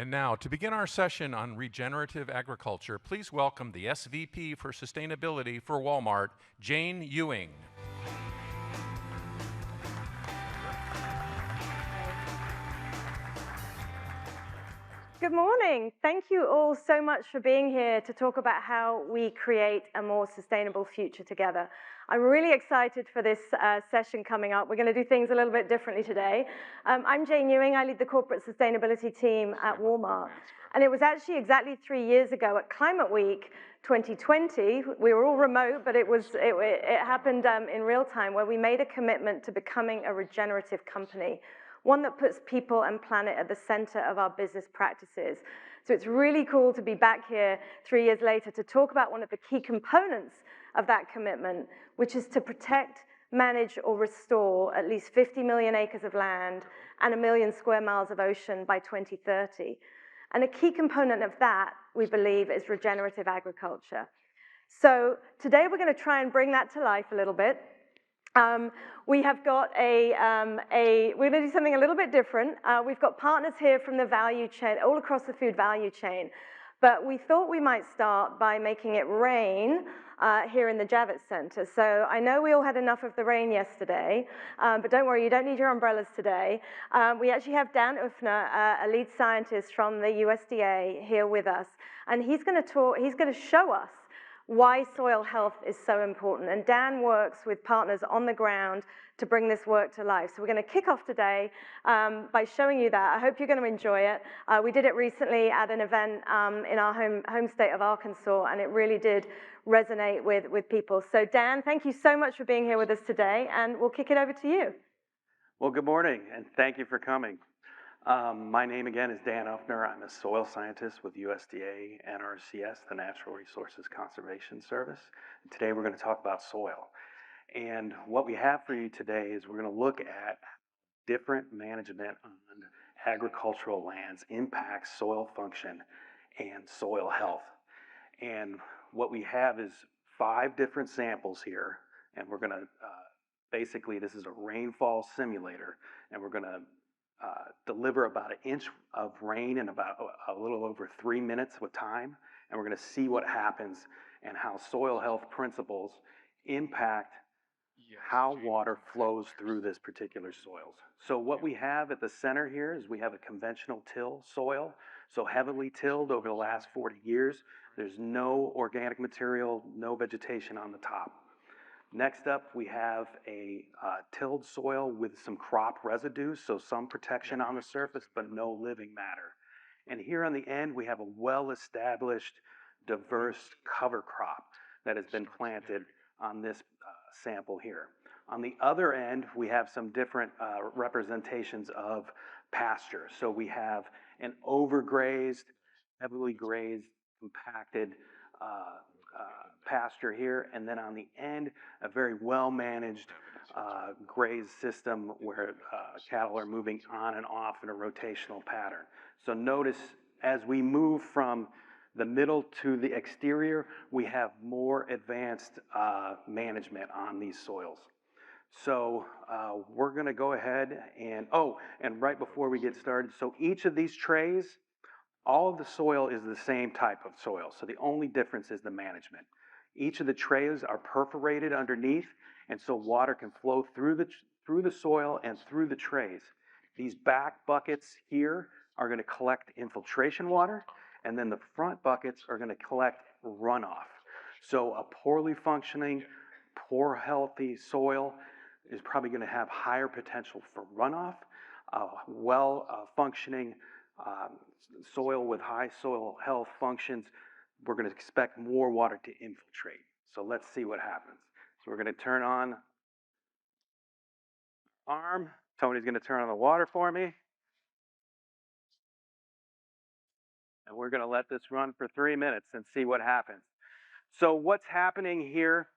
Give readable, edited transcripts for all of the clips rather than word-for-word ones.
And now, to begin our session on regenerative agriculture, please welcome the SVP for Sustainability for Walmart, Jane Ewing. Good morning. Thank you all so much for being here to talk about how we create a more sustainable future together. I'm really excited for this session coming up. We're going to do things a little bit differently today. I'm Jane Ewing. I lead the corporate sustainability team at Walmart. And it was actually exactly 3 years ago at Climate Week 2020. We were all remote, but it happened in real time, where we made a commitment to becoming a regenerative company, one that puts people and planet at the center of our business practices. So it's really cool to be back here 3 years later to talk about one of the key components of that commitment, which is to protect, manage, or restore at least 50 million acres of land and 1 million square miles of ocean by 2030. And a key component of that, we believe, is regenerative agriculture. So today we're going to try and bring that to life a little bit. We have got we're going to do something a little bit different. We've got partners here from the value chain, all across the food value chain. But we thought we might start by making it rain here in the Javits Center. So I know we all had enough of the rain yesterday, but don't worry, you don't need your umbrellas today. We actually have Dan Uffner, a lead scientist from the USDA, here with us. And he's going to show us why soil health is so important. And Dan works with partners on the ground to bring this work to life. So we're going to kick off today by showing you that. I hope you're going to enjoy it. We did it recently at an event in our home state of Arkansas, and it really did resonate with people. So Dan, thank you so much for being here with us today, and we'll kick it over to you. Well, good morning, and thank you for coming. My name again is Dan Uffner. I'm a soil scientist with USDA NRCS, the Natural Resources Conservation Service. And today we're going to talk about soil. And what we have for you today is we're going to look at different management on agricultural lands impacts soil function and soil health. And what we have is 5 different samples here, and we're going to basically, this is a rainfall simulator, and we're going to deliver about 1 inch of rain in about a little over 3 minutes with time, and we're going to see what happens and how soil health principles impact how water flows through this particular soils. So what we have at the center here is we have a conventional till soil, so heavily tilled over the last 40 years. There's no organic material, no vegetation on the top. Next up, we have a tilled soil with some crop residues, so some protection on the surface, but no living matter. And here on the end, we have a well-established, diverse cover crop that has been planted on this sample here. On the other end, we have some different representations of pasture. So we have an overgrazed, heavily grazed, compacted pasture here, and then on the end, a very well-managed grazed system where cattle are moving on and off in a rotational pattern. So notice as we move from the middle to the exterior, we have more advanced management on these soils. So we're going to go ahead and, and right before we get started, so each of these trays, all of the soil is the same type of soil. So the only difference is the management. Each of the trays are perforated underneath, and so water can flow through the soil and through the trays. These back buckets here are going to collect infiltration water, and then the front buckets are going to collect runoff. So a poorly functioning, poor healthy soil is probably going to have higher potential for runoff. Functioning soil with high soil health functions, we're going to expect more water to infiltrate. So let's see what happens. So we're going to turn on arm. Tony's going to turn on the water for me. And we're going to let this run for 3 minutes and see what happens. So what's happening here,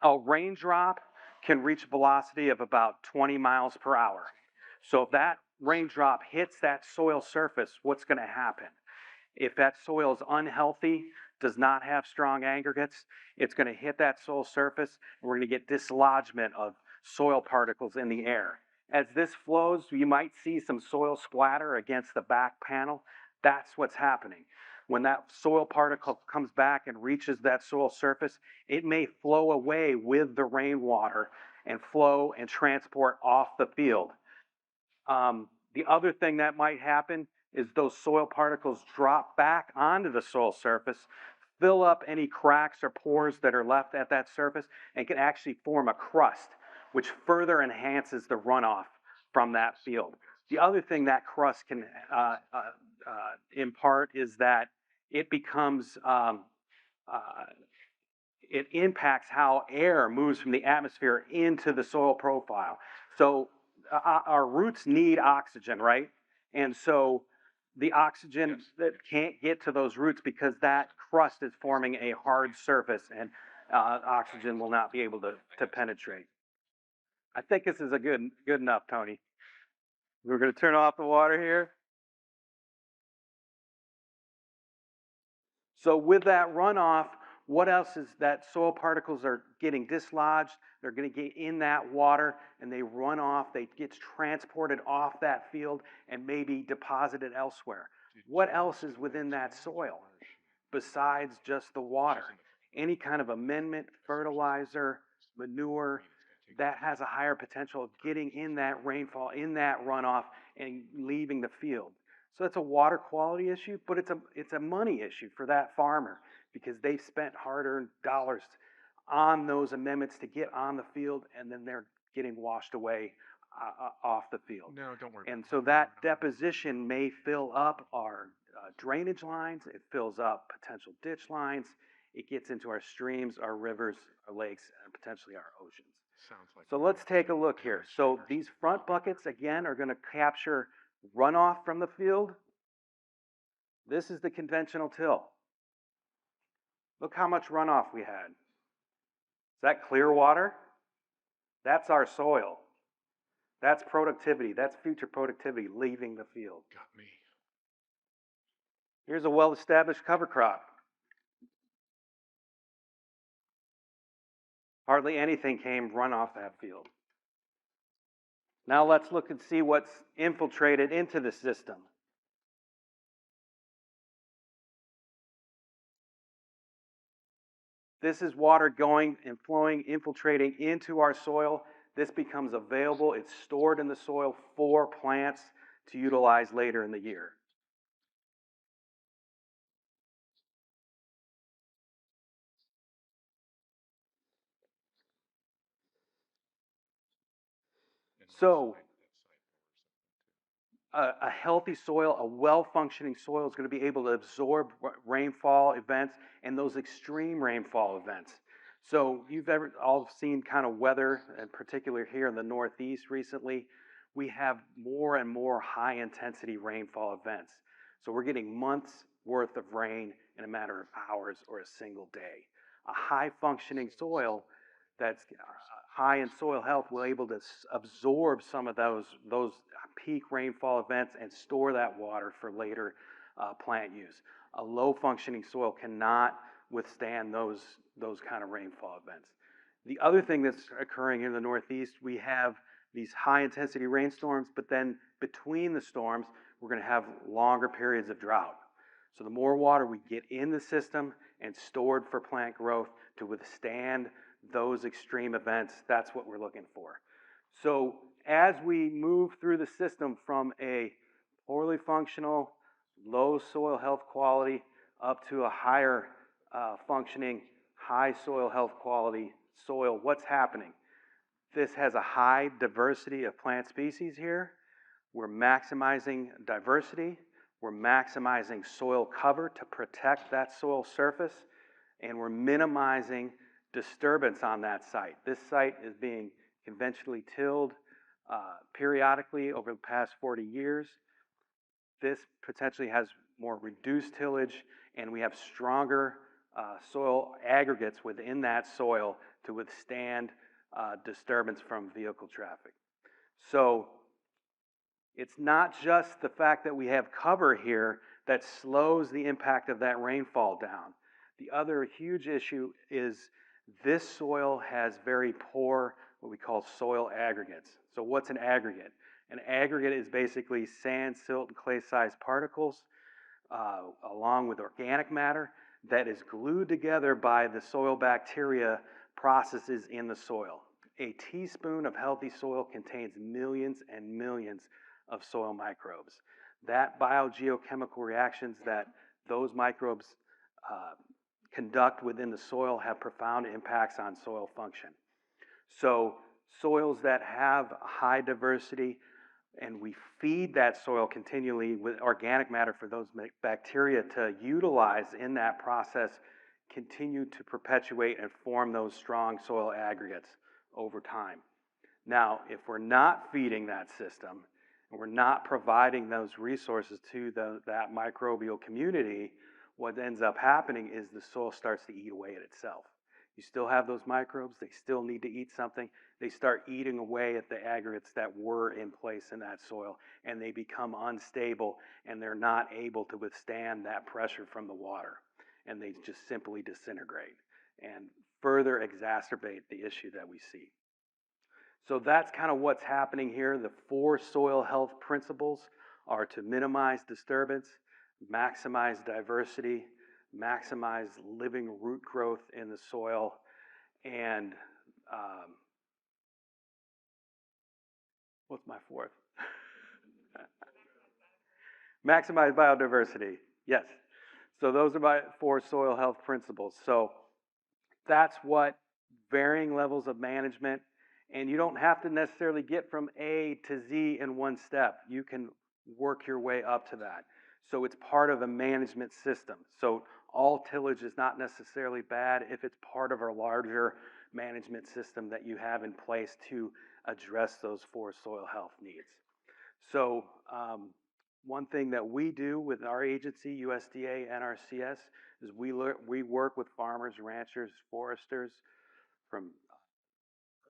a raindrop can reach a velocity of about 20 miles per hour. So if that raindrop hits that soil surface, what's going to happen? If that soil is unhealthy, does not have strong aggregates, it's going to hit that soil surface, and we're going to get dislodgement of soil particles in the air. As this flows, you might see some soil splatter against the back panel. That's what's happening. When that soil particle comes back and reaches that soil surface, it may flow away with the rainwater and flow and transport off the field. The other thing that might happen is those soil particles drop back onto the soil surface, fill up any cracks or pores that are left at that surface, and can actually form a crust, which further enhances the runoff from that field. The other thing that crust can impart is that it becomes, it impacts how air moves from the atmosphere into the soil profile. So our roots need oxygen, right? And so the oxygen that can't get to those roots because that crust is forming a hard surface, and oxygen will not be able to penetrate. I think this is good enough, Tony. We're going to turn off the water here. So with that runoff, what else is that soil particles are getting dislodged, they're going to get in that water, and they run off, they get transported off that field and maybe deposited elsewhere. What else is within that soil besides just the water? Any kind of amendment, fertilizer, manure, that has a higher potential of getting in that rainfall, in that runoff, and leaving the field. So it's a water quality issue, but it's a money issue for that farmer because they've spent hard-earned dollars on those amendments to get on the field, and then they're getting washed away off the field. No, don't worry. And so that deposition may fill up our drainage lines, it fills up potential ditch lines, it gets into our streams, our rivers, our lakes, and potentially our oceans. Sounds like. So let's take a look here. So these front buckets, again, are going to capture runoff from the field. This is the conventional till. Look how much runoff we had. Is that clear water? That's our soil. That's productivity. That's future productivity leaving the field. Got me. Here's a well-established cover crop. Hardly anything came run off that field. Now let's look and see what's infiltrated into the system. This is water going and flowing, infiltrating into our soil. This becomes available. It's stored in the soil for plants to utilize later in the year. So a healthy soil, a well-functioning soil is going to be able to absorb rainfall events and those extreme rainfall events. So you've all seen kind of weather, in particular here in the Northeast recently. We have more and more high-intensity rainfall events. So we're getting months worth of rain in a matter of hours or a single day. A high-functioning soil that's high in soil health will be able to absorb some of those peak rainfall events and store that water for later plant use. A low functioning soil cannot withstand those kind of rainfall events. The other thing that's occurring in the Northeast, we have these high intensity rainstorms, but then between the storms, we're going to have longer periods of drought. So the more water we get in the system and stored for plant growth to withstand those extreme events, that's what we're looking for. So as we move through the system from a poorly functional, low soil health quality up to a higher functioning, high soil health quality soil, what's happening? This has a high diversity of plant species here. We're maximizing diversity. We're maximizing soil cover to protect that soil surface, and we're minimizing disturbance on that site. This site is being conventionally tilled periodically over the past 40 years. This potentially has more reduced tillage, and we have stronger soil aggregates within that soil to withstand disturbance from vehicle traffic. So it's not just the fact that we have cover here that slows the impact of that rainfall down. The other huge issue is this soil has very poor what we call soil aggregates. So what's an aggregate? An aggregate is basically sand, silt, and clay-sized particles along with organic matter that is glued together by the soil bacteria processes in the soil. A teaspoon of healthy soil contains millions and millions of soil microbes. That biogeochemical reactions that those microbes conduct within the soil have profound impacts on soil function. So soils that have high diversity, and we feed that soil continually with organic matter for those bacteria to utilize in that process, continue to perpetuate and form those strong soil aggregates over time. Now, if we're not feeding that system, and we're not providing those resources to that microbial community, what ends up happening is the soil starts to eat away at itself. You still have those microbes, they still need to eat something. They start eating away at the aggregates that were in place in that soil, and they become unstable, and they're not able to withstand that pressure from the water. And they just simply disintegrate and further exacerbate the issue that we see. So that's kind of what's happening here. The 4 soil health principles are to minimize disturbance, maximize diversity, maximize living root growth in the soil, and what's my 4th? Maximize biodiversity, yes. So those are my 4 soil health principles. So that's what varying levels of management, and you don't have to necessarily get from A to Z in one step. You can work your way up to that. So it's part of a management system. So all tillage is not necessarily bad if it's part of a larger management system that you have in place to address those 4 soil health needs. So one thing that we do with our agency, USDA NRCS, is we work with farmers, ranchers, foresters, from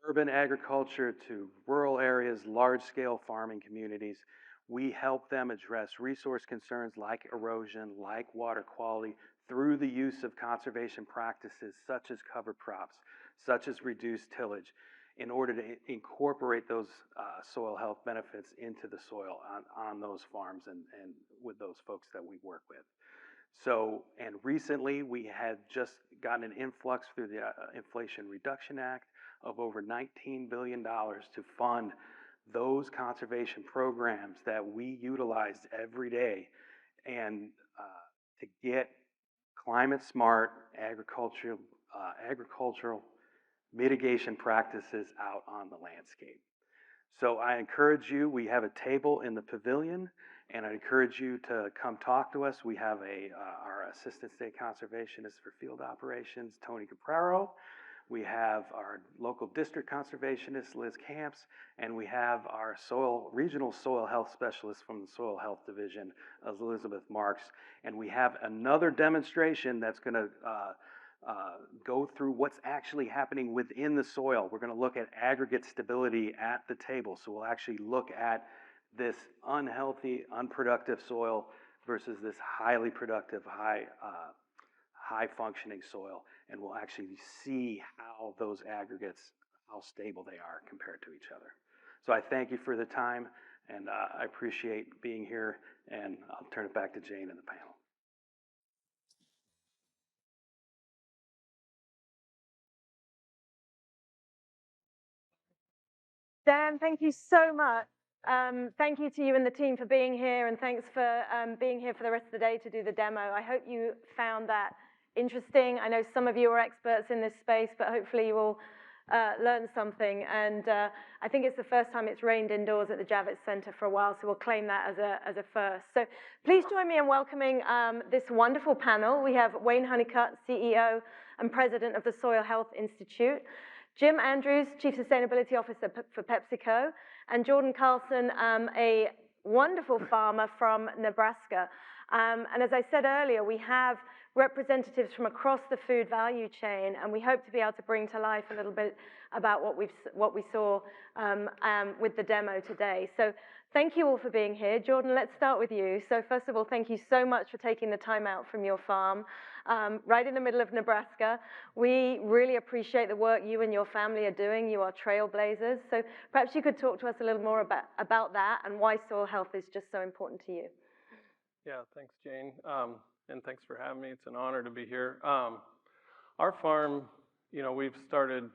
urban agriculture to rural areas, large-scale farming communities. We help them address resource concerns like erosion, like water quality, through the use of conservation practices such as cover crops, such as reduced tillage, in order to incorporate those soil health benefits into the soil on those farms and with those folks that we work with. So, and recently we had just gotten an influx through the Inflation Reduction Act of over $19 billion to fund those conservation programs that we utilize every day, and to get climate smart agricultural mitigation practices out on the landscape. So I encourage you, we have a table in the pavilion, and I encourage you to come talk to us. We have our Assistant State Conservationist for Field Operations, Tony Capraro. We have our local district conservationist, Liz Camps, and we have our regional soil health specialist from the Soil Health Division, Elizabeth Marks. And we have another demonstration that's going to go through what's actually happening within the soil. We're going to look at aggregate stability at the table. So we'll actually look at this unhealthy, unproductive soil versus this highly productive, high functioning soil, and we'll actually see how those aggregates, how stable they are compared to each other. So I thank you for the time, and I appreciate being here, and I'll turn it back to Jane and the panel. Dan, thank you so much. Thank you to you and the team for being here, and thanks for being here for the rest of the day to do the demo. I hope you found that interesting. I know some of you are experts in this space, but hopefully you will learn something. And I think it's the first time it's rained indoors at the Javits Center for a while, so we'll claim that as a first. So please join me in welcoming this wonderful panel. We have Wayne Honeycutt, CEO and President of the Soil Health Institute, Jim Andrews, Chief Sustainability Officer for PepsiCo, and Jordan Carlson, a wonderful farmer from Nebraska. And as I said earlier, we have representatives from across the food value chain, and we hope to be able to bring to life a little bit about what we saw with the demo today. So thank you all for being here. Jordan, let's start with you. So first of all, thank you so much for taking the time out from your farm right in the middle of Nebraska. We really appreciate the work you and your family are doing. You are trailblazers. So perhaps you could talk to us a little more about that and why soil health is just so important to you. Yeah, thanks, Jane. And thanks for having me. It's an honor to be here. Our farm, we've started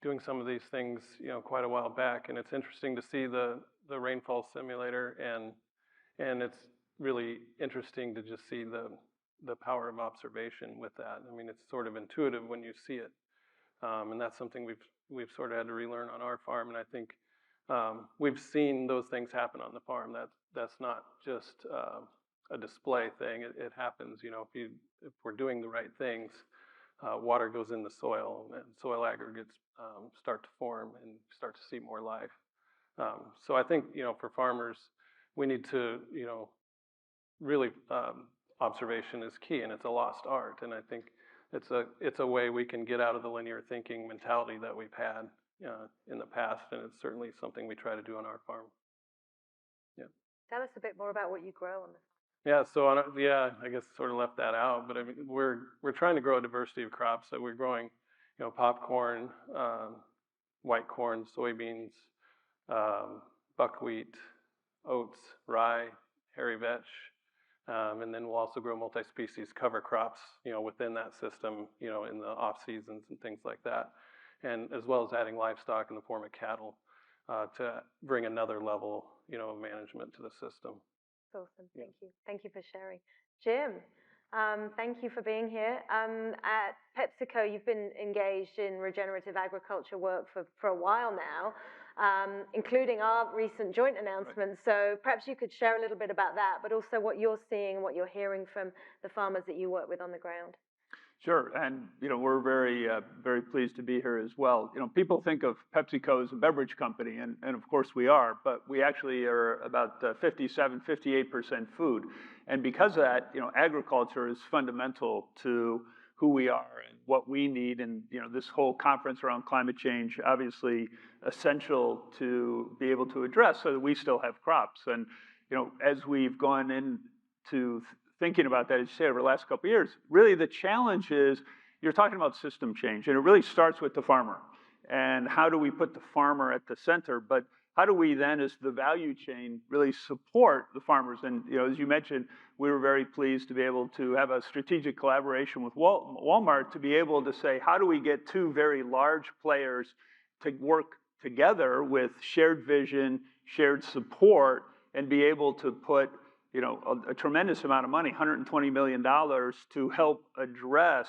doing some of these things, quite a while back, and it's interesting to see the rainfall simulator, and it's really interesting to just see the power of observation with that. I mean, it's sort of intuitive when you see it, and that's something we've sort of had to relearn on our farm. And I think we've seen those things happen on the farm. That's not just a display thing. It happens. If we're doing the right things, water goes in the soil, and soil aggregates start to form and start to see more life. So I think for farmers, we need to really observation is key, and it's a lost art. And I think it's a way we can get out of the linear thinking mentality that we've had in the past, and it's certainly something we try to do on our farm. Yeah. Tell us a bit more about what you grow on the farm. Yeah, so I guess sort of left that out, but I mean, we're trying to grow a diversity of crops. So we're growing, popcorn, white corn, soybeans, buckwheat, oats, rye, hairy vetch, and then we'll also grow multi-species cover crops, within that system, in the off seasons and things like that, and as well as adding livestock in the form of cattle to bring another level, of management to the system. Awesome. Thank you. Thank you for sharing. Jim, thank you for being here. At PepsiCo, you've been engaged in regenerative agriculture work for a while now, including our recent joint announcement. Right. So perhaps you could share a little bit about that, but also what you're seeing and what you're hearing from the farmers that you work with on the ground. Sure, and we're very pleased to be here as well. People think of PepsiCo as a beverage company, and of course we are, but we actually are about 58% food, and because of that, agriculture is fundamental to who we are and what we need, and this whole conference around climate change obviously essential to be able to address so that we still have crops. And as we've gone into thinking about that, as you say, over the last couple of years, really the challenge is you're talking about system change, and it really starts with the farmer. And how do we put the farmer at the center? But how do we then, as the value chain, really support the farmers? And as you mentioned, we were very pleased to be able to have a strategic collaboration with Walmart to be able to say, how do we get two very large players to work together with shared vision, shared support, and be able to put a tremendous amount of money, $120 million, to help address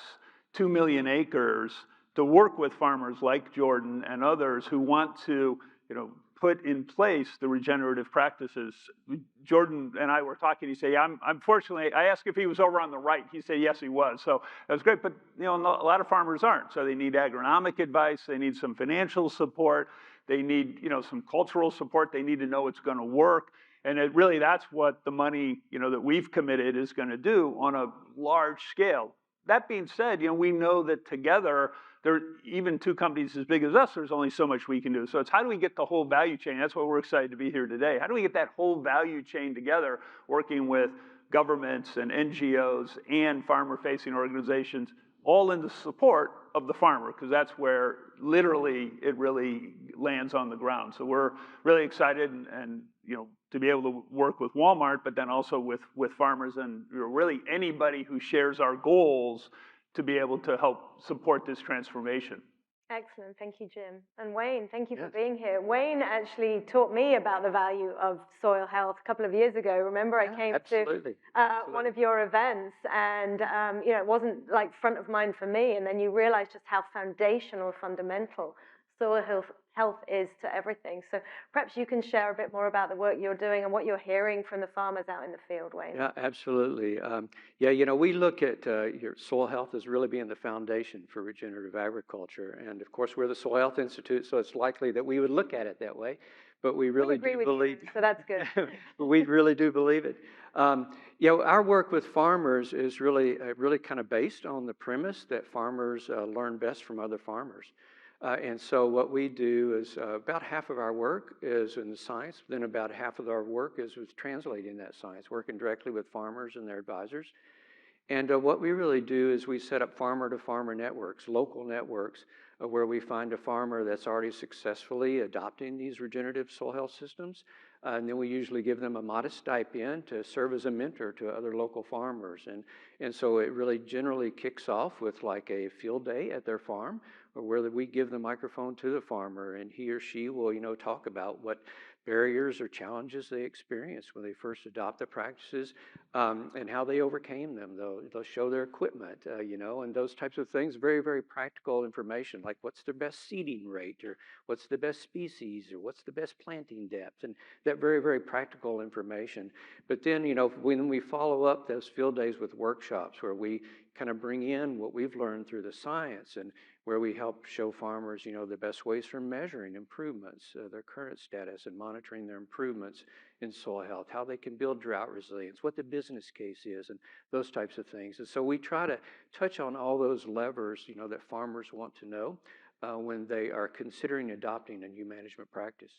2 million acres, to work with farmers like Jordan and others who want to, put in place the regenerative practices. Jordan and I were talking. He said, unfortunately, I asked if he was over on the right. He said, yes, he was. So that was great. But, a lot of farmers aren't. So they need agronomic advice. They need some financial support. They need, some cultural support. They need to know it's going to work. And that's what the money, that we've committed is going to do on a large scale. That being said, we know that together, even two companies as big as us, there's only so much we can do. So it's how do we get the whole value chain? That's why we're excited to be here today. How do we get that whole value chain together, working with governments and NGOs and farmer-facing organizations, all in the support of the farmer, because that's where literally it really lands on the ground. So we're really excited and to be able to work with Walmart, but then also with farmers and really anybody who shares our goals to be able to help support this transformation. Excellent. Thank you, Jim. And Wayne, thank you for being here. Wayne actually taught me about the value of soil health a couple of years ago. Remember, I came to one of your events, and it wasn't like front of mind for me. And then you realize just how foundational, fundamental soil health is to everything. So perhaps you can share a bit more about the work you're doing and what you're hearing from the farmers out in the field, Wayne. Yeah, absolutely. We look at your soil health as really being the foundation for regenerative agriculture. And of course, we're the Soil Health Institute, so it's likely that we would look at it that way. but we really agree do with you, believe. so that's good. We really do believe it. Our work with farmers is really kind of based on the premise that farmers learn best from other farmers. And so what we do is about half of our work is in the science, then about half of our work is with translating that science, working directly with farmers and their advisors. And what we really do is we set up farmer-to-farmer networks, local networks, where we find a farmer that's already successfully adopting these regenerative soil health systems. And then we usually give them a modest stipend to serve as a mentor to other local farmers. And so it really generally kicks off with like a field day at their farm, where we give the microphone to the farmer, and he or she will, talk about what barriers or challenges they experienced when they first adopt the practices, and how they overcame them. They'll show their equipment, and those types of things. Very, very practical information, like what's their best seeding rate, or what's the best species, or what's the best planting depth, and that very, very practical information. But then, when we follow up those field days with workshops where we kind of bring in what we've learned through the science, and where we help show farmers, the best ways for measuring improvements, their current status, and monitoring their improvements in soil health, how they can build drought resilience, what the business case is, and those types of things. And so we try to touch on all those levers, that farmers want to know when they are considering adopting a new management practice.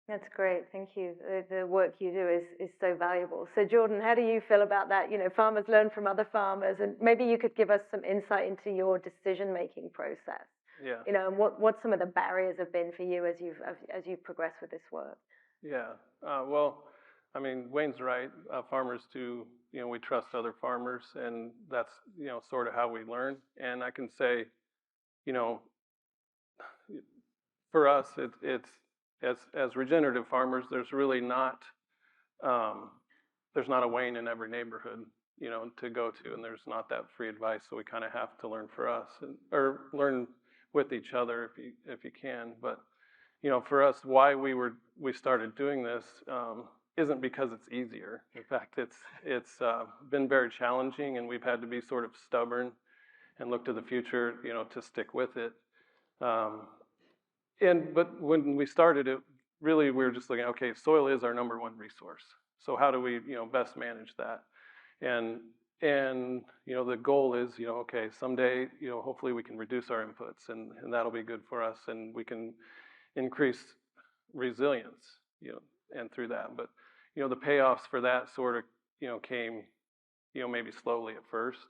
That's great, thank you. The work you do is so valuable. So Jordan, how do you feel about that? Farmers learn from other farmers, and maybe you could give us some insight into your decision-making process. Yeah. And what some of the barriers have been for you as you've progressed with this work. Yeah. Well, I mean, Wayne's right. Farmers too, we trust other farmers, and that's, sort of how we learn. And I can say, for us, it's as regenerative farmers, there's really not there's not a Wayne in every neighborhood, to go to, and there's not that free advice. So we kind of have to learn for us, or learn with each other if you can. But for us, why we started doing this isn't because it's easier. In fact, it's been very challenging, and we've had to be sort of stubborn and look to the future, to stick with it. But when we started it, really we were just looking, okay, soil is our #1 resource. So how do we, best manage that? And the goal is, okay, someday, hopefully we can reduce our inputs, and that'll be good for us, and we can increase resilience, and through that. But, the payoffs for that sort of, came, maybe slowly at first.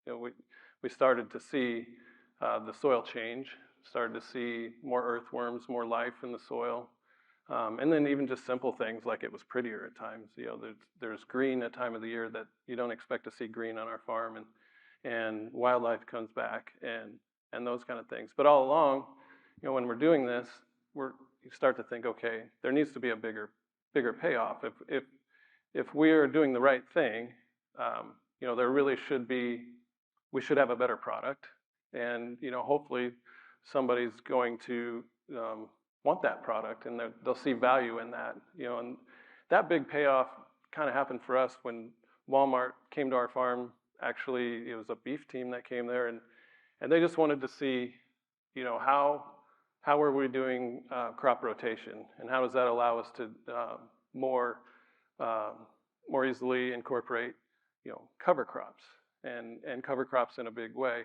We started to see the soil change, started to see more earthworms, more life in the soil. And then even just simple things like it was prettier at times. There's green at time of the year that you don't expect to see green on our farm, and wildlife comes back, and those kind of things. But all along, when we're doing this, you start to think, okay, there needs to be a bigger payoff. If we are doing the right thing, there really should be. We should have a better product, and hopefully somebody's going to want that product, and they'll see value in that. And that big payoff kind of happened for us when Walmart came to our farm. Actually, it was a beef team that came there, and they just wanted to see, how are we doing crop rotation, and how does that allow us to more easily incorporate, cover crops and cover crops in a big way.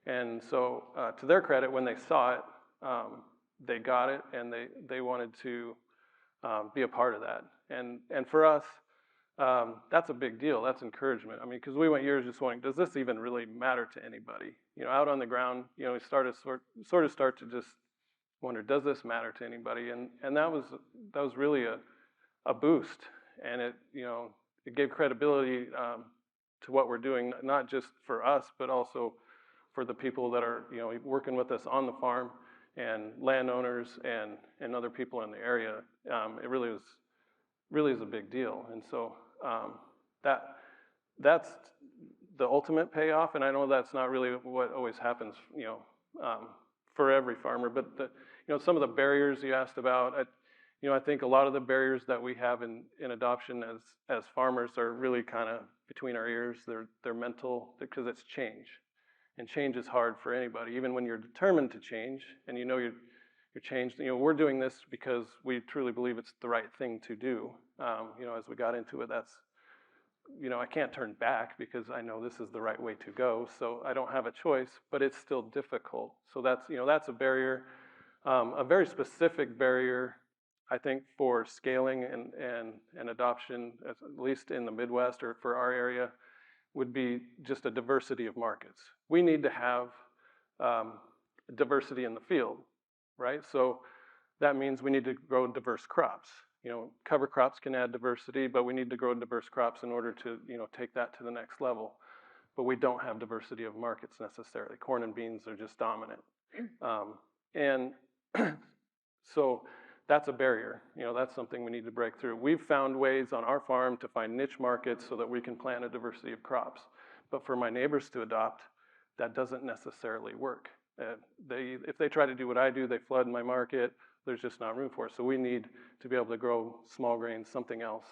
And so, to their credit, when they saw it, they got it, and they wanted to be a part of that. And for us, that's a big deal. That's encouragement. I mean, because we went years just wondering, does this even really matter to anybody? Out on the ground, we started start to just wonder, does this matter to anybody? And that was really a boost, and it gave credibility to what we're doing, not just for us, but also for the people that are working with us on the farm, and landowners and other people in the area. It really is a big deal. And so that's the ultimate payoff. And I know that's not really what always happens, for every farmer. But some of the barriers you asked about, I think a lot of the barriers that we have in adoption as farmers are really kind of between our ears. They're mental, because it's change. And change is hard for anybody, even when you're determined to change, and you're your change. You know, we're doing this because we truly believe it's the right thing to do. You know, as we got into it, that's, you know, I can't turn back because I know this is the right way to go. So I don't have a choice, but it's still difficult. So that's, you know, that's a barrier, a very specific barrier, I think, for scaling and adoption, at least in the Midwest or for our area, would be just a diversity of markets. We need to have diversity in the field, right? So that means we need to grow diverse crops. You know, cover crops can add diversity, but we need to grow diverse crops in order to, you know, take that to the next level. But we don't have diversity of markets necessarily. Corn and beans are just dominant. And so that's a barrier. You know, that's something we need to break through. We've found ways on our farm to find niche markets so that we can plant a diversity of crops. But for my neighbors to adopt, that doesn't necessarily work. If they try to do what I do, they flood my market. There's just not room for it. So we need to be able to grow small grains, something else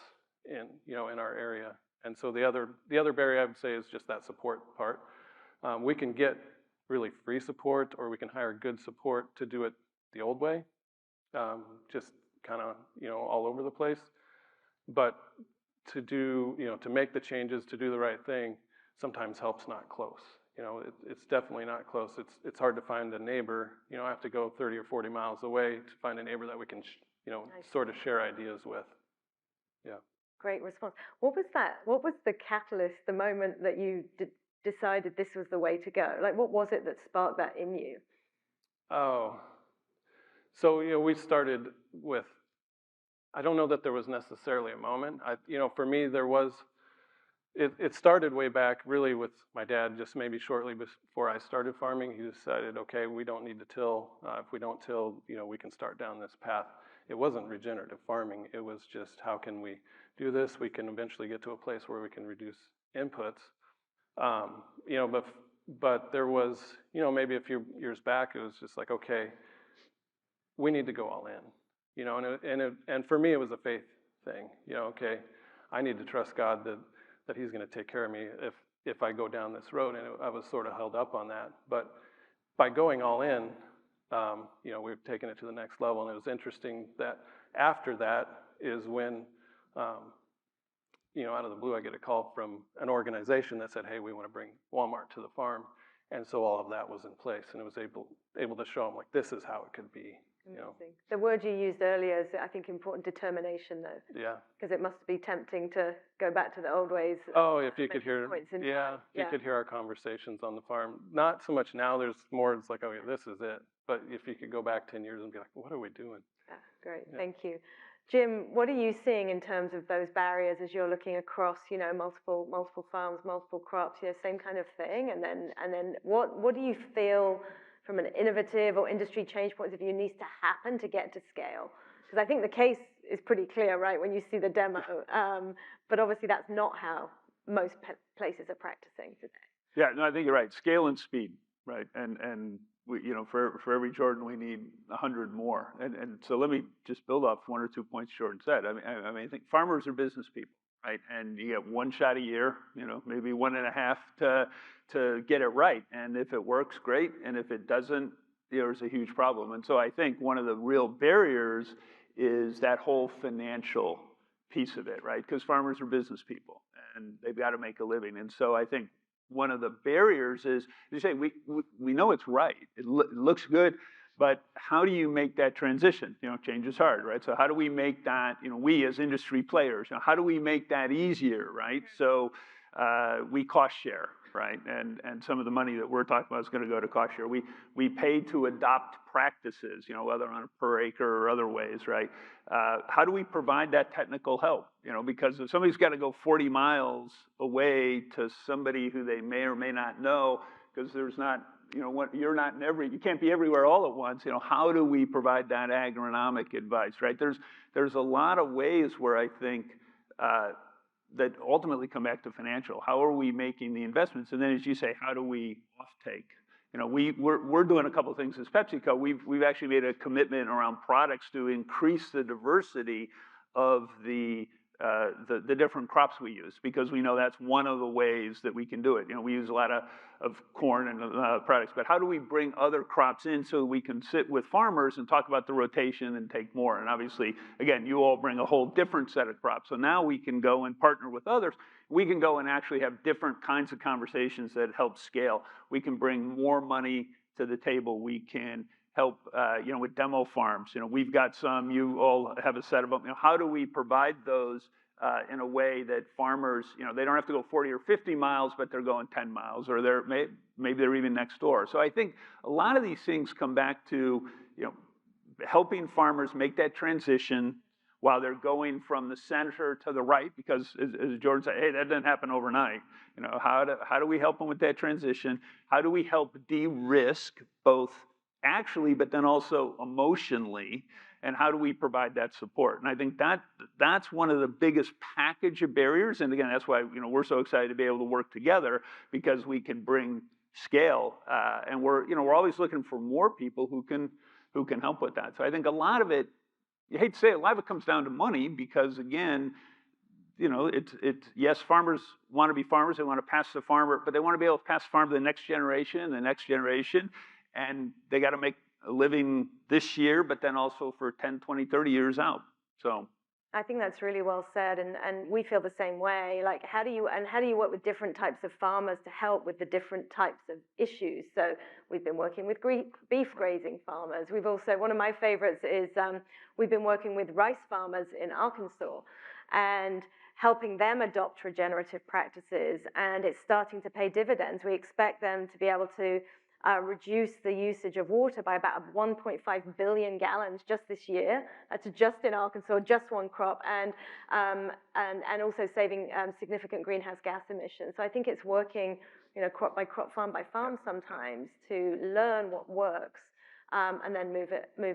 in, you know, in our area. And so the other barrier I would say is just that support part. We can get really free support, or we can hire good support to do it the old way, just kind of, you know, all over the place. But to do, you know, to make the changes, to do the right thing, sometimes help's not close. You know, it's definitely not close. It's hard to find a neighbor. You know, I have to go 30 or 40 miles away to find a neighbor that we can, you know, sort of share ideas with. Yeah. Great response. What was that? What was the catalyst, the moment that you decided this was the way to go? Like, what was it that sparked that in you? Oh, so, you know, we started with, I don't know that there was necessarily a moment. You know, for me, there was, it started way back really with my dad, just maybe shortly before I started farming. He decided, okay, we don't need to till. If we don't till, you know, we can start down this path. It wasn't regenerative farming. It was just, how can we do this? We can eventually get to a place where we can reduce inputs. You know, but there was, you know, maybe a few years back, it was just like, okay, we need to go all in. You know, and for me, it was a faith thing. You know, okay, I need to trust God that He's going to take care of me if I go down this road. And I was sort of held up on that. But by going all in, you know, we've taken it to the next level. And it was interesting that after that is when, you know, out of the blue, I get a call from an organization that said, hey, we want to bring Walmart to the farm. And so all of that was in place. And it was able to show them, like, this is how it could be. You know. The word you used earlier is, I think, important, determination, though. Yeah. Because it must be tempting to go back to the old ways. Oh, if you could hear, you could hear our conversations on the farm. Not so much now. There's more. It's like, oh, yeah, this is it. But if you could go back 10 years and be like, what are we doing? Yeah, great. Yeah. Thank you, Jim. What are you seeing in terms of those barriers as you're looking across, you know, multiple farms, multiple crops, you know, same kind of thing? And then what do you feel from an innovative or industry change point of view needs to happen to get to scale? Because I think the case is pretty clear, right, when you see the demo. But obviously that's not how most places are practicing today. Yeah, no, I think you're right. Scale and speed, right? And we, you know, for every Jordan, we need 100 more. And so let me just build off 1 or 2 points Jordan said. I mean, I think farmers are business people, right? And you get one shot a year, you know, maybe 1.5 to get it right. And if it works, great. And if it doesn't, there's a huge problem. And so I think one of the real barriers is that whole financial piece of it, right? Because farmers are business people and they've got to make a living. And so I think one of the barriers is, you say, we know it's right. It looks good, but how do you make that transition? You know, change is hard, right? So how do we make that, you know, we as industry players, you know, how do we make that easier, right? So we cost share, right? And some of the money that we're talking about is going to go to cost share. We pay to adopt practices, you know, whether on a per acre or other ways, right? How do we provide that technical help? You know, because if somebody's got to go 40 miles away to somebody who they may or may not know, because there's not, you know, you can't be everywhere all at once. You know, how do we provide that agronomic advice, right? There's a lot of ways where I think that ultimately come back to financial. How are we making the investments? And then, as you say, how do we offtake? You know, we're doing a couple of things as PepsiCo. We've actually made a commitment around products to increase the diversity of the the different crops we use, because we know that's one of the ways that we can do it. You know, we use a lot of corn and products, but how do we bring other crops in so we can sit with farmers and talk about the rotation and take more? And obviously, again, you all bring a whole different set of crops. So now we can go and partner with others. We can go and actually have different kinds of conversations that help scale. We can bring more money to the table. We can help, you know, with demo farms. You know, we've got some, you all have a set of them. You know, how do we provide those in a way that farmers, you know, they don't have to go 40 or 50 miles, but they're going 10 miles, or maybe they're even next door. So I think a lot of these things come back to, you know, helping farmers make that transition while they're going from the center to the right, because as George said, hey, that didn't happen overnight. You know, how do we help them with that transition? How do we help de-risk both actually, but then also emotionally, and how do we provide that support? And I think that's one of the biggest package of barriers. And again, that's why, you know, we're so excited to be able to work together, because we can bring scale, and we're always looking for more people who can help with that. So I think a lot of it, you hate to say it, a lot of it comes down to money, because again, you know, yes, farmers want to be farmers, they want to pass the farmer, but they want to be able to pass the farm to the next generation, and they got to make a living this year, but then also for 10, 20, 30 years out. So I think that's really well said, and we feel the same way. Like, how do you work with different types of farmers to help with the different types of issues? So we've been working with beef grazing farmers. We've also, one of my favorites is we've been working with rice farmers in Arkansas and helping them adopt regenerative practices, and it's starting to pay dividends. We expect them to be able to reduce the usage of water by about 1.5 billion gallons just this year. That's just in Arkansas, just one crop, and also saving significant greenhouse gas emissions. So I think it's working, you know, crop by crop, farm by farm sometimes to learn what works, and then move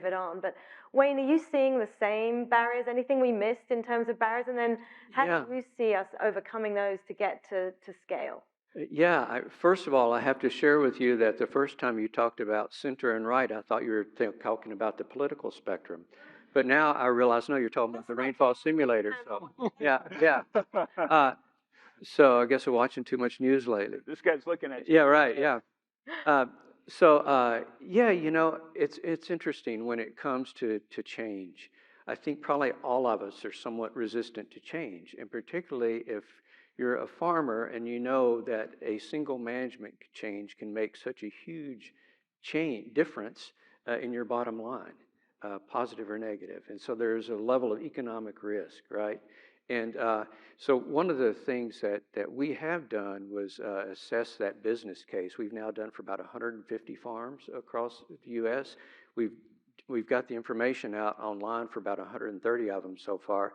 it on. But Wayne, are you seeing the same barriers? Anything we missed in terms of barriers? And then how do you see us overcoming those to get to scale? Yeah, first of all, I have to share with you that the first time you talked about center and right, I thought you were talking about the political spectrum. But now I realize, no, you're talking about the rainfall simulator. So, yeah. So I guess we're watching too much news lately. This guy's looking at you. Yeah, right, yeah. Yeah, you know, it's interesting when it comes to change. I think probably all of us are somewhat resistant to change, and particularly if you're a farmer and you know that a single management change can make such a huge difference in your bottom line, positive or negative. And so there's a level of economic risk, right? And so one of the things that we have done was assess that business case. We've now done for about 150 farms across the U.S. We've got the information out online for about 130 of them so far.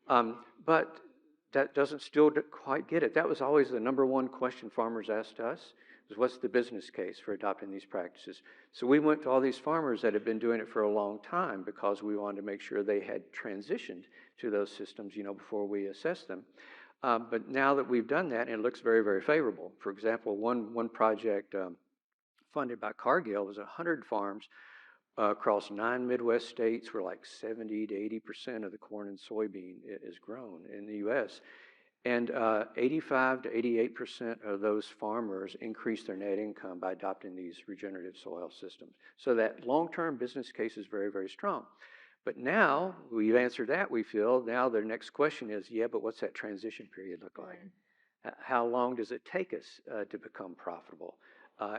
But that doesn't still quite get it. That was always the number one question farmers asked us, was what's the business case for adopting these practices? So we went to all these farmers that had been doing it for a long time, because we wanted to make sure they had transitioned to those systems, you know, before we assessed them. But now that we've done that, it looks very, very favorable. For example, one project funded by Cargill was 100 farms across 9 Midwest states, where like 70 to 80% of the corn and soybean is grown in the U.S. And 85 to 88% of those farmers increased their net income by adopting these regenerative soil systems. So that long-term business case is very, very strong. But now we've answered that, we feel. Now the next question is, yeah, but what's that transition period look like? How long does it take us to become profitable?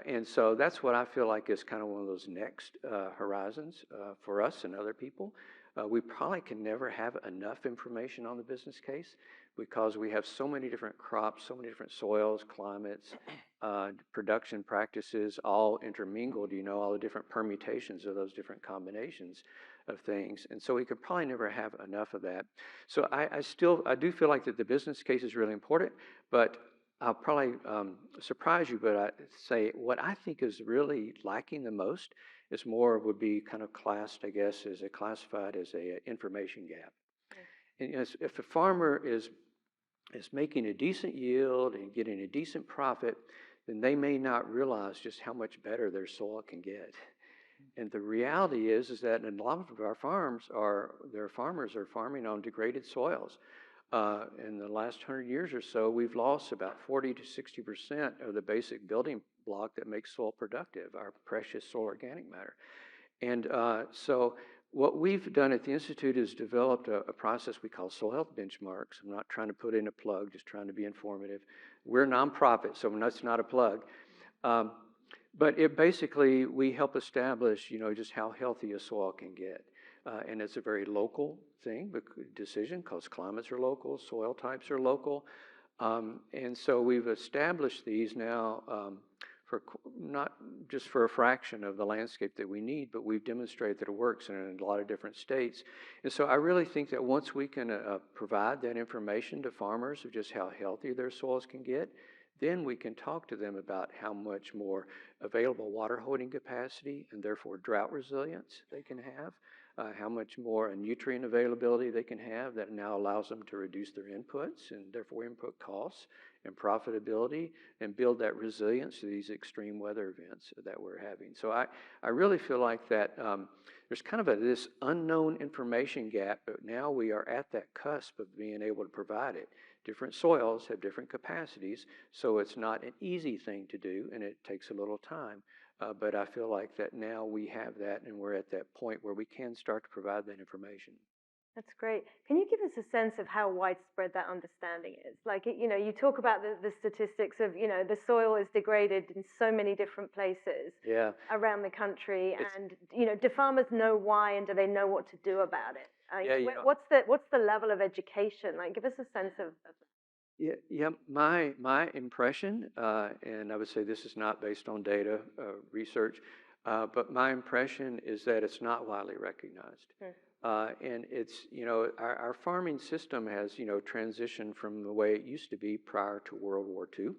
And so that's what I feel like is kind of one of those next horizons for us and other people. We probably can never have enough information on the business case, because we have so many different crops, so many different soils, climates, production practices, all intermingled, you know, all the different permutations of those different combinations of things. And so we could probably never have enough of that. So I do feel like that the business case is really important, but I'll probably surprise you, but I say what I think is really lacking the most is would be kind of classified as a information gap. And if a farmer is making a decent yield and getting a decent profit, then they may not realize just how much better their soil can get. And the reality is that in a lot of our farmers are farming on degraded soils. In the last 100 years or so, we've lost about 40 to 60% of the basic building block that makes soil productive, our precious soil organic matter. And so what we've done at the Institute is developed a process we call soil health benchmarks. I'm not trying to put in a plug, just trying to be informative. We're a nonprofit, so that's not a plug. But it basically, we help establish, just how healthy a soil can get. And it's a very local decision, because climates are local, soil types are local. And so we've established these now for not just for a fraction of the landscape that we need, but we've demonstrated that it works in a lot of different states. And so I really think that once we can provide that information to farmers of just how healthy their soils can get, then we can talk to them about how much more available water holding capacity and therefore drought resilience they can have, how much more nutrient availability they can have that now allows them to reduce their inputs and therefore input costs and profitability and build that resilience to these extreme weather events that we're having. So I really feel like that there's kind of this unknown information gap, but now we are at that cusp of being able to provide it. Different soils have different capacities, so it's not an easy thing to do, and it takes a little time. But I feel like that now we have that, and we're at that point where we can start to provide that information. That's great. Can you give us a sense of how widespread that understanding is? Like, you talk about the statistics of, the soil is degraded in so many different places around the country. And, do farmers know why, and do they know what to do about it? What's the level of education? Like, give us a sense of Yeah. My impression, and I would say this is not based on data research, but my impression is that it's not widely recognized. And it's, our farming system has, transitioned from the way it used to be prior to World War II.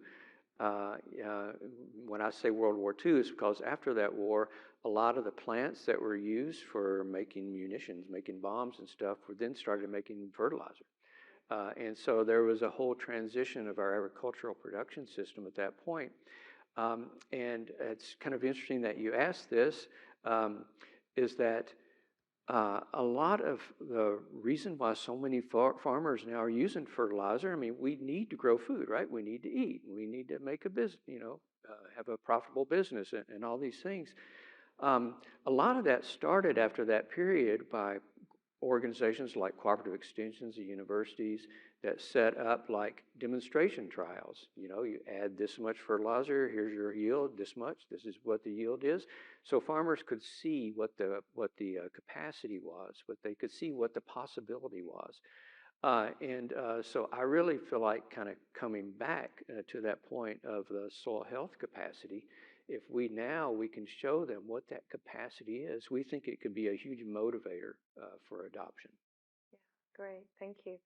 When I say World War II, it's because after that war, a lot of the plants that were used for making munitions, making bombs and stuff, were then started making fertilizer. And so there was a whole transition of our agricultural production system at that point. And it's kind of interesting that you asked this, is that a lot of the reason why so many farmers now are using fertilizer, I mean, we need to grow food, right? We need to eat. We need to make a business, have a profitable business and all these things. A lot of that started after that period by organizations like cooperative extensions at universities that set up like demonstration trials. You add this much fertilizer, here's your yield, this much, this is what the yield is. So farmers could see what the capacity was, they could see what the possibility was. So I really feel like kind of coming back to that point of the soil health capacity. If we can show them what that capacity is, we think it could be a huge motivator for adoption. Yeah, great, thank you.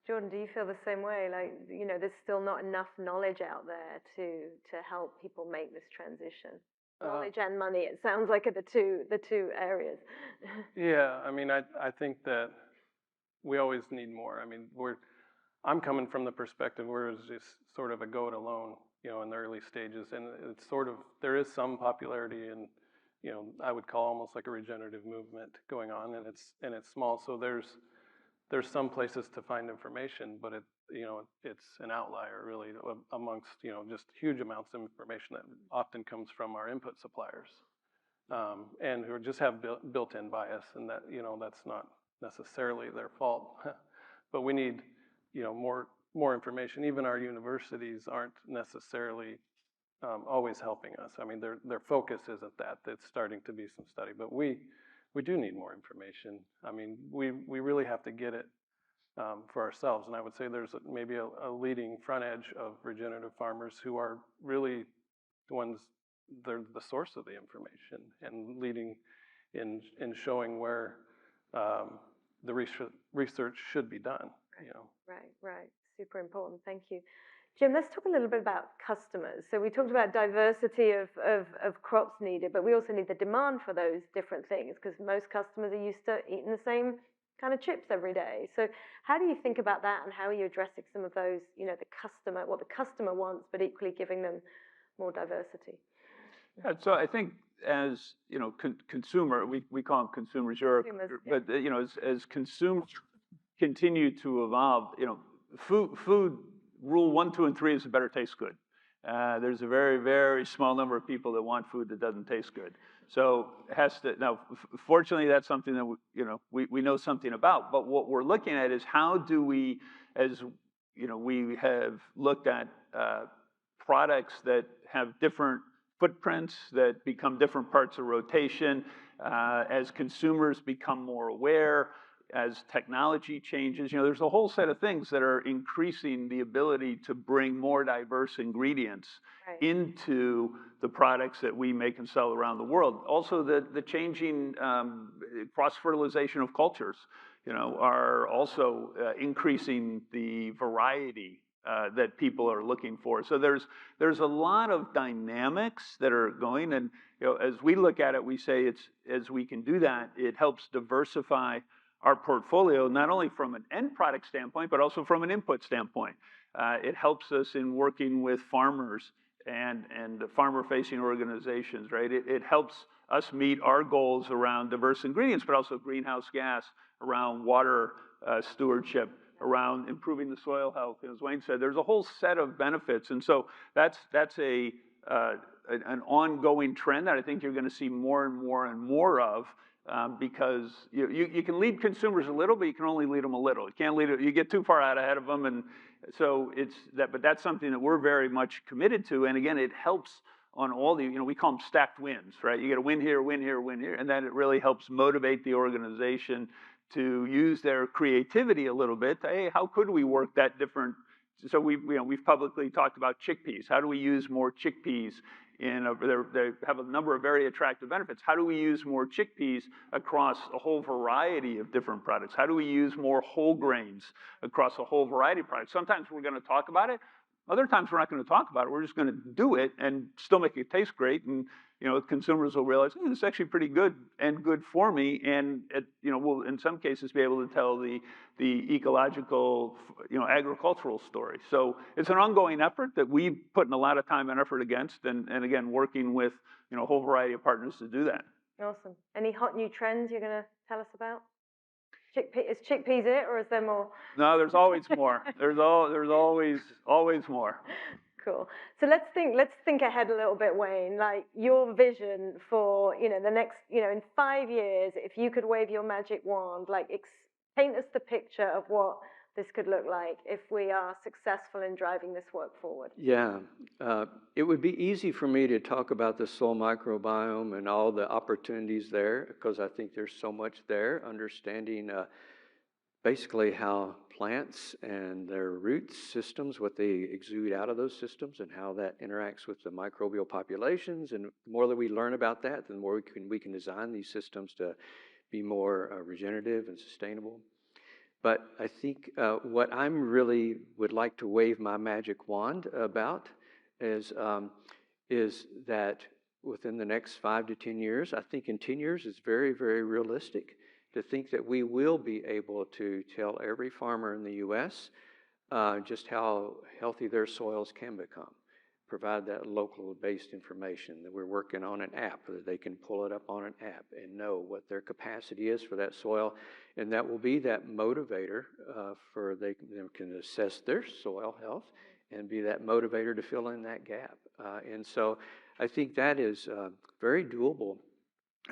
Jordan, do you feel the same way? Like, there's still not enough knowledge out there to help people make this transition. Knowledge and money, it sounds like, are the two areas. Yeah, I mean, I think that we always need more. I mean, I'm coming from the perspective where it's just sort of a go it alone, in the early stages, and it's sort of, there is some popularity and, I would call almost like a regenerative movement going on, and it's small. So there's some places to find information, but it's an outlier really amongst, just huge amounts of information that often comes from our input suppliers, and who just have built-in bias, and that, that's not necessarily their fault, but we need, more information. Even our universities aren't necessarily always helping us. I mean, their focus isn't that. It's starting to be some study, but we do need more information. I mean, we really have to get it for ourselves. And I would say there's maybe a leading front edge of regenerative farmers who are really the ones, they're the source of the information and leading in showing where the research should be done. Right. Super important. Thank you. Jim, let's talk a little bit about customers. So we talked about diversity of crops needed, but we also need the demand for those different things, because most customers are used to eating the same kind of chips every day. So how do you think about that, and how are you addressing some of those, what the customer wants, but equally giving them more diversity? Yeah, so I think as, consumer, we call them consumers, but, as consumers continue to evolve, food rule 1, 2, and 3 is it better taste good. There's a very, very small number of people that want food that doesn't taste good. So it has to, now, fortunately, that's something that we know something about. But what we're looking at is how do we, as we have looked at products that have different footprints that become different parts of rotation, as consumers become more aware, as technology changes, there's a whole set of things that are increasing the ability to bring more diverse ingredients into the products that we make and sell around the world. Also, the changing cross-fertilization of cultures, are also increasing the variety that people are looking for. So there's a lot of dynamics that are going, and as we look at it, we say as we can do that, it helps diversify our portfolio, not only from an end product standpoint, but also from an input standpoint. It helps us in working with farmers and farmer-facing organizations, right? It helps us meet our goals around diverse ingredients, but also greenhouse gas, around water stewardship, around improving the soil health. As Wayne said, there's a whole set of benefits. And so that's an ongoing trend that I think you're going to see more and more and more of. Because you can lead consumers a little, but you can only lead them a little. You can't lead it, you get too far out ahead of them, and so but that's something that we're very much committed to. And again, it helps on all the, we call them stacked wins, right? You get a win here, win here, win here, and then it really helps motivate the organization to use their creativity a little bit. Hey, how could we work that different? So we've publicly talked about chickpeas. How do we use more chickpeas? They have a number of very attractive benefits. How do we use more chickpeas across a whole variety of different products? How do we use more whole grains across a whole variety of products? Sometimes we're going to talk about it. Other times we're not going to talk about it. We're just going to do it and still make it taste great. And consumers will realize, this is actually pretty good and good for me. And we'll in some cases be able to tell the ecological, agricultural story. So it's an ongoing effort that we've put in a lot of time and effort against, and again, working with a whole variety of partners to do that. Awesome. Any hot new trends you're going to tell us about? Is chickpeas it, or is there more? No, there's always more. There's always more. Cool. So let's think ahead a little bit, Wayne. Like your vision for the next in 5 years, if you could wave your magic wand, paint us the picture of what this could look like if we are successful in driving this work forward. Yeah, it would be easy for me to talk about the soil microbiome and all the opportunities there, because I think there's so much there, understanding basically how plants and their root systems, what they exude out of those systems, and how that interacts with the microbial populations. And the more that we learn about that, the more we can design these systems to be more regenerative and sustainable. But I think what I'm really would like to wave my magic wand about is that within the next 5 to 10 years, I think in 10 years it's very, very realistic to think that we will be able to tell every farmer in the U.S. Just how healthy their soils can become. Provide that local-based information. That we're working on an app that they can pull it up on an app and know what their capacity is for that soil, and that will be that motivator for they can assess their soil health and be that motivator to fill in that gap. And so I think that is very doable.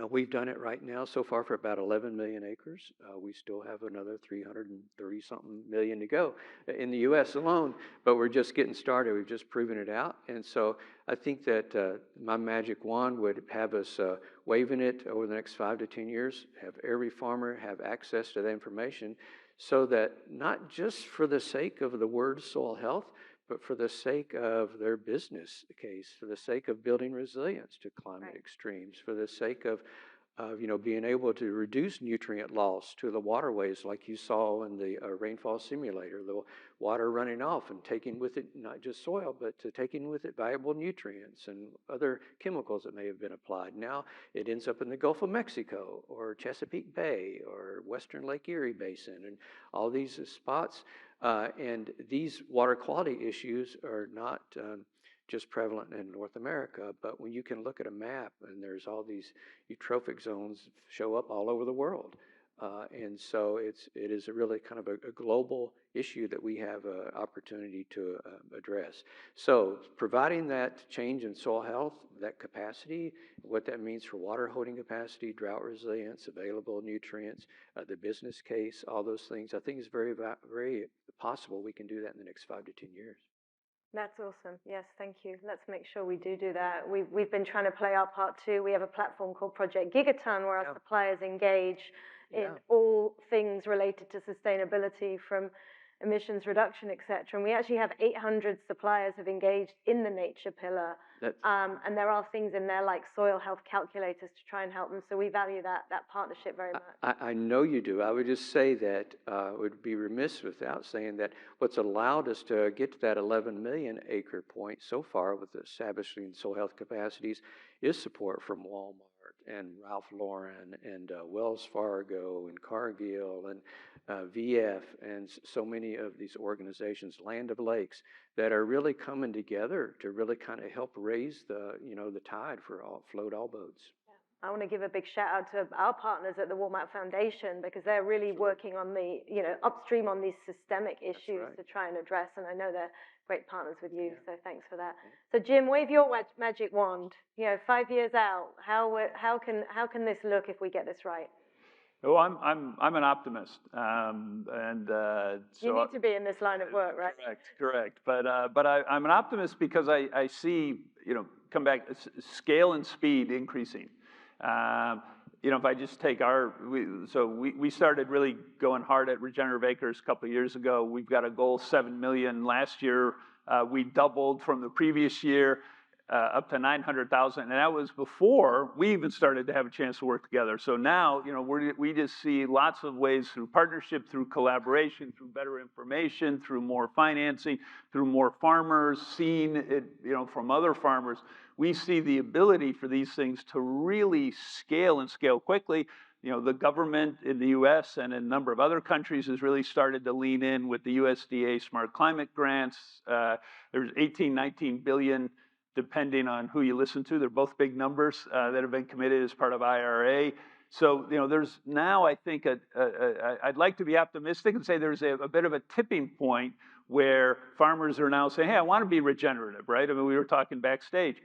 We've done it right now so far for about 11 million acres. We still have another 330-something million to go in the U.S. alone, but we're just getting started. We've just proven it out. And so I think that my magic wand would have us waving it over the next 5 to 10 years, have every farmer have access to that information, so that not just for the sake of the word soil health, but for the sake of their business case, for the sake of building resilience to climate extremes, for the sake of being able to reduce nutrient loss to the waterways, like you saw in the rainfall simulator, the water running off and taking with it not just soil, but taking with it valuable nutrients and other chemicals that may have been applied. Now it ends up in the Gulf of Mexico or Chesapeake Bay or Western Lake Erie Basin and all these spots. And these water quality issues are not just prevalent in North America, but when you can look at a map and there's all these eutrophic zones show up all over the world. And so it is a really kind of a global issue that we have an opportunity to address. So providing that change in soil health, that capacity, what that means for water holding capacity, drought resilience, available nutrients, the business case, all those things, I think is very possible we can do that in the next 5 to 10 years. That's awesome. Yes, thank you. Let's make sure we do that. We've been trying to play our part too. We have a platform called Project Gigaton where our suppliers engage in all things related to sustainability, from emissions reduction, et cetera. And we actually have 800 suppliers have engaged in the nature pillar. And there are things in there like soil health calculators to try and help them. So we value that partnership very much. I know you do. I would just say that would be remiss without saying that what's allowed us to get to that 11 million acre point so far with establishing soil health capacities is support from Walmart and Ralph Lauren and Wells Fargo and Cargill and VF and so many of these organizations, Land of Lakes, that are really coming together to really kind of help raise the tide for float all boats. I want to give a big shout out to our partners at the Walmart Foundation because they're really working on the, upstream on these systemic issues to try and address. And I know they're great partners with you, so thanks for that. So Jim, wave your magic wand. 5 years out, how can this look if we get this right? Oh, I'm an optimist, so you need to be in this line of work, right? Correct. But I'm an optimist because I see come back scale and speed increasing. If I just take we started really going hard at Regenerative Acres a couple of years ago. We've got a goal 7 million last year. We doubled from the previous year. Up to 900,000, and that was before we even started to have a chance to work together. So now, we just see lots of ways through partnership, through collaboration, through better information, through more financing, through more farmers, seeing it, from other farmers. We see the ability for these things to really scale and scale quickly. The government in the U.S. and in a number of other countries has really started to lean in with the USDA Smart Climate grants. There's 18, 19 billion. Depending on who you listen to, they're both big numbers that have been committed as part of IRA. So, there's now, I think, I'd like to be optimistic and say there's a bit of a tipping point where farmers are now saying, hey, I want to be regenerative, right? I mean, we were talking backstage.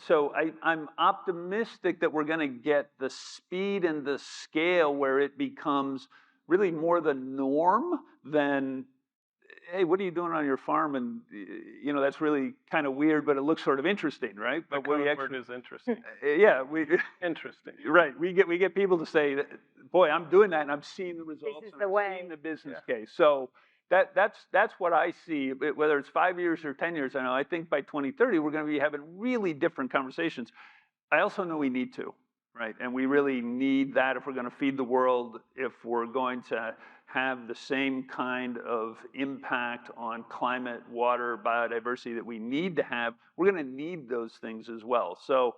So I'm optimistic that we're going to get the speed and the scale where it becomes really more the norm than, hey, what are you doing on your farm? And, that's really kind of weird, but it looks sort of interesting, right? But the word is interesting. Yeah. Interesting. Right. We get people to say, boy, I'm doing that and I'm seeing the results. This is the way. Seeing the business case. So that's what I see, whether it's 5 years or 10 years. I think by 2030, we're going to be having really different conversations. I also know we need to, right? And we really need that if we're going to feed the world, if we're going to have the same kind of impact on climate, water, biodiversity that we need to have, we're going to need those things as well. So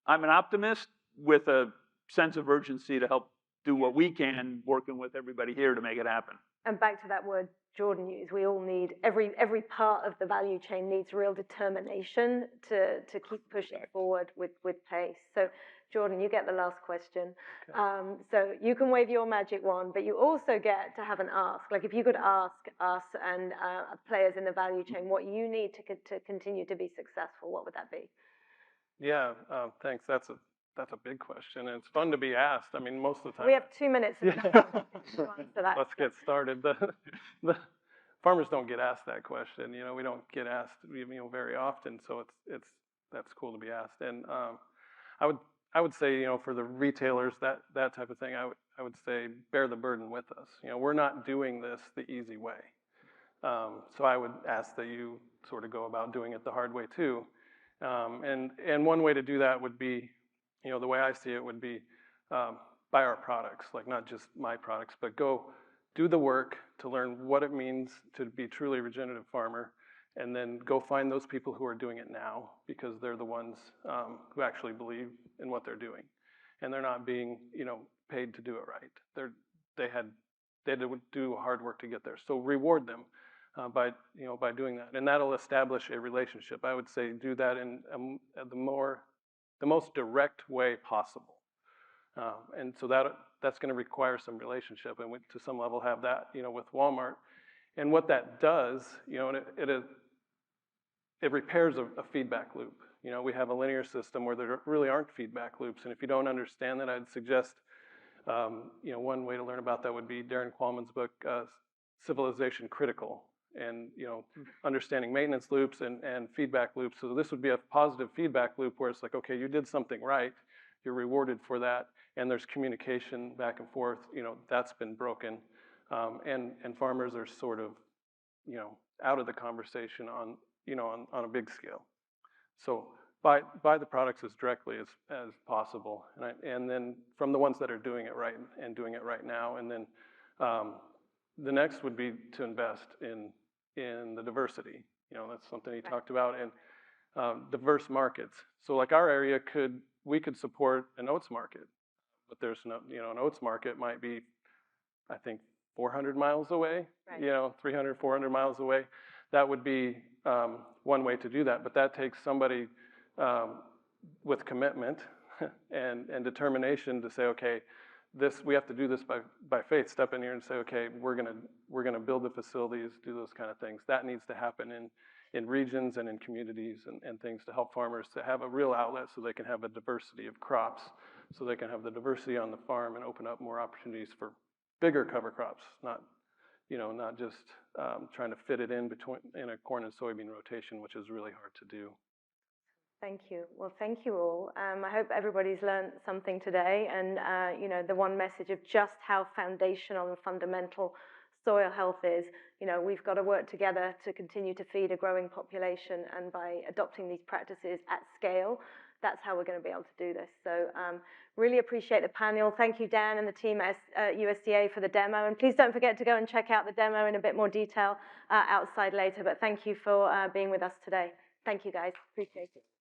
I'm an optimist with a sense of urgency to help do what we can, working with everybody here to make it happen. And back to that word Jordan used, we all need, every part of the value chain needs real determination to keep pushing forward with pace. So Jordan, you get the last question. Okay. So you can wave your magic wand, but you also get to have an ask. Like if you could ask us and players in the value chain what you need to continue to be successful, what would that be? Yeah, thanks. That's a big question, and it's fun to be asked. I mean, most of the time. We have 2 minutes to answer that. Let's get started. The farmers don't get asked that question. We don't get asked very often, so that's cool to be asked. And I would say, for the retailers, that type of thing, I would say bear the burden with us. We're not doing this the easy way. So I would ask that you sort of go about doing it the hard way too. And one way to do that would be, the way I see it would be buy our products, like not just my products, but go do the work to learn what it means to be truly a regenerative farmer, and then go find those people who are doing it now, because they're the ones who actually believe in what they're doing, and they're not being, paid to do it right. They had to do hard work to get there. So reward them by doing that, and that'll establish a relationship. I would say do that in the most direct way possible. And so that's going to require some relationship, and we, to some level, have that, you know, with Walmart. And what that does, you know, it repairs a feedback loop. You know, we have a linear system where there really aren't feedback loops, and if you don't understand that, I'd suggest, you know, one way to learn about that would be Darren Qualman's book, Civilization Critical, and, you know, understanding maintenance loops and feedback loops. So this would be a positive feedback loop where it's like, okay, you did something right, you're rewarded for that, and there's communication back and forth. You know, that's been broken, and farmers are sort of, you know, out of the conversation on, you know, on a big scale. So buy the products as directly as possible, and then from the ones that are doing it right and doing it right now, and then the next would be to invest in the diversity. You know, that's something he talked about, and diverse markets. So like our area we could support an oats market, but there's no, you know, an oats market might be, I think, 400 miles away, right. You know, 300, 400 miles away. That would be one way to do that, but that takes somebody with commitment and determination to say, okay, we have to do this by faith. Step in here and say, okay, we're gonna build the facilities, do those kind of things. That needs to happen in regions and in communities and things to help farmers to have a real outlet so they can have a diversity of crops, so they can have the diversity on the farm and open up more opportunities for bigger cover crops, not just trying to fit it in a corn and soybean rotation, which is really hard to do. Thank you. Well, thank you all. I hope everybody's learned something today, and you know, the one message of just how foundational and fundamental soil health is. You know, we've got to work together to continue to feed a growing population, and by adopting these practices at scale, that's how we're going to be able to do this. So really appreciate the panel. Thank you, Dan, and the team at USDA for the demo. And please don't forget to go and check out the demo in a bit more detail outside later. But thank you for being with us today. Thank you, guys. Appreciate it.